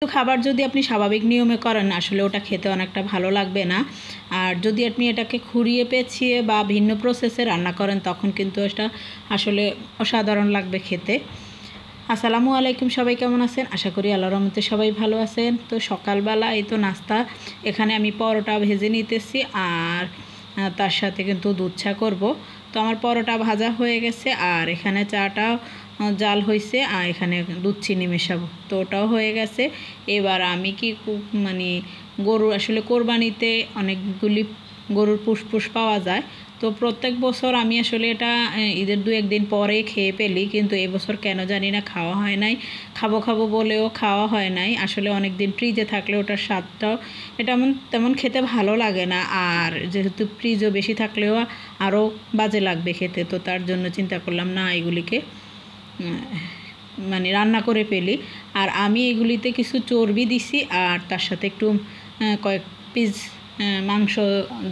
খাবার যদি আপনি স্বাভাবিক নিয়মে করেন আসলে ওটা খেতে অনেকটা ভালো লাগবে না। আর যদি আপনি এটাকে খুঁড়িয়ে পেঁচিয়ে বা ভিন্ন প্রসেসে রান্না করেন তখন কিন্তু এটা আসলে অসাধারণ লাগবে খেতে। আসসালামু আলাইকুম, সবাই কেমন আছেন? আশা করি আল্লাহর রহমতে সবাই ভালো আছেন। তো সকালবেলা এই তো নাস্তা, এখানে আমি পরোটা ভেজে নিতেছি আর তার সাথে কিন্তু দুধ চা করবো। তো আমার পরোটা ভাজা হয়ে গেছে আর এখানে চাটা জাল হয়েছে আর এখানে দুধ চিনি মেশাবো, তো ওটাও হয়ে গেছে। এবার আমি কি মানে গরু আসলে কোরবানিতে অনেকগুলি গরুর পুষ পাওয়া যায়, তো প্রত্যেক বছর আমি আসলে এটা ঈদের 2-1 দিন পরে খেয়ে ফেলি, কিন্তু এবছর কেন জানি না খাওয়া হয় নাই। খাবো বলেও খাওয়া হয় নাই। আসলে অনেক দিন ফ্রিজে থাকলে ওটার স্বাদটাও এটা তেমন খেতে ভালো লাগে না, আর যেহেতু ফ্রিজও বেশি থাকলেও আরও বাজে লাগবে খেতে, তো তার জন্য চিন্তা করলাম না এগুলিকে মানে রান্না করে ফেলি। আর আমি এগুলিতে কিছু চর্বি দিছি আর তার সাথে একটু কয়েক পিস মাংস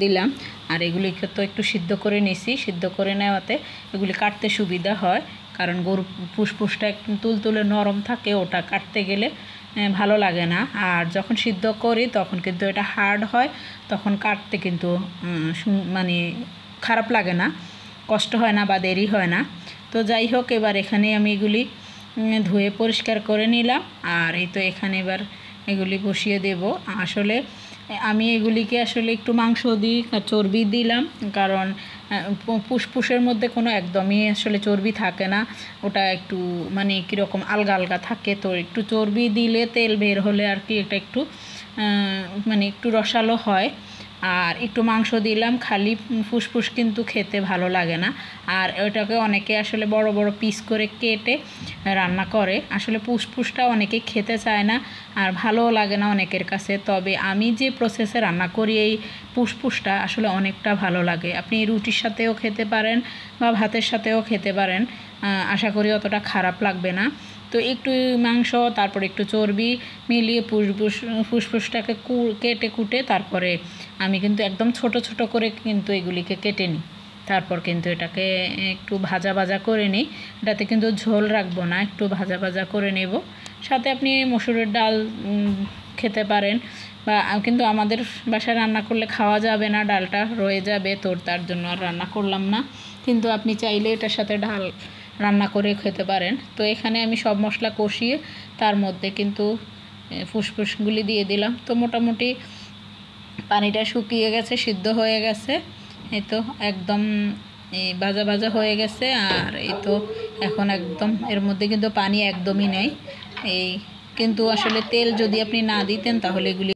দিলাম। আর এগুলিকে তো একটু সিদ্ধ করে নিছি, সিদ্ধ করে নেওয়াতে এগুলি কাটতে সুবিধা হয়, কারণ গরুর ফুসফুসটা একটু তুলতুলে নরম থাকে, ওটা কাটতে গেলে ভালো লাগে না। আর যখন সিদ্ধ করি তখন কিন্তু এটা হার্ড হয়, তখন কাটতে কিন্তু মানে খারাপ লাগে না, কষ্ট হয় না বা দেরি হয় না। তো যাই হোক, এবার এখানে আমি এগুলি ধুয়ে পরিষ্কার করে নিলাম আর এই তো এখানে এবার এগুলি বসিয়ে দেব। আসলে আমি এগুলিকে আসলে একটু মাংস দিই, চর্বি দিলাম, কারণ ফুসফুসের মধ্যে কোনো একদমই আসলে চর্বি থাকে না, ওটা একটু মানে কীরকম আলগা আলগা থাকে। তো একটু চর্বি দিলে তেল বের হলে আর কি এটা একটু মানে একটু রসালো হয়। আর একটু মাংস দিলাম, খালি ফুসফুস কিন্তু খেতে ভালো লাগে না। আর ওটাকে অনেকে আসলে বড় বড় পিস করে কেটে রান্না করে, আসলে ফুসফুসটা অনেকে খেতে চায় না আর ভালোও লাগে না অনেকের কাছে। তবে আমি যে প্রসেসে রান্না করি এই ফুসফুসটা আসলে অনেকটা ভালো লাগে। আপনি রুটির সাথেও খেতে পারেন বা ভাতের সাথেও খেতে পারেন, আশা করি অতটা খারাপ লাগবে না। তো একটু মাংস তারপরে একটু চর্বি মিলিয়ে ফুসফুসটাকে কেটে কুটে তারপরে আমি কিন্তু একদম ছোট ছোট করে কিন্তু এগুলিকে কেটে নিই। তারপর কিন্তু এটাকে একটু ভাজা করে নিই, এটাতে কিন্তু ঝোল রাখবো না, একটু ভাজা করে নেব। সাথে আপনি মসুরের ডাল খেতে পারেন, বা কিন্তু আমাদের বাসায় রান্না করলে খাওয়া যাবে না, ডালটা রয়ে যাবে, তো তার জন্য আর রান্না করলাম না। কিন্তু আপনি চাইলে এটার সাথে ডাল রান্না করে খেতে পারেন। তো এখানে আমি সব মশলা কষিয়ে তার মধ্যে কিন্তু ফুসফুসগুলি দিয়ে দিলাম। তো মোটামুটি পানিটা শুকিয়ে গেছে, সিদ্ধ হয়ে গেছে, এই তো একদম এই ভাজা হয়ে গেছে। আর এই তো এখন একদম এর মধ্যে কিন্তু পানি একদমই নেই, এই কিন্তু আসলে তেল যদি আপনি না দিতেন তাহলে এগুলি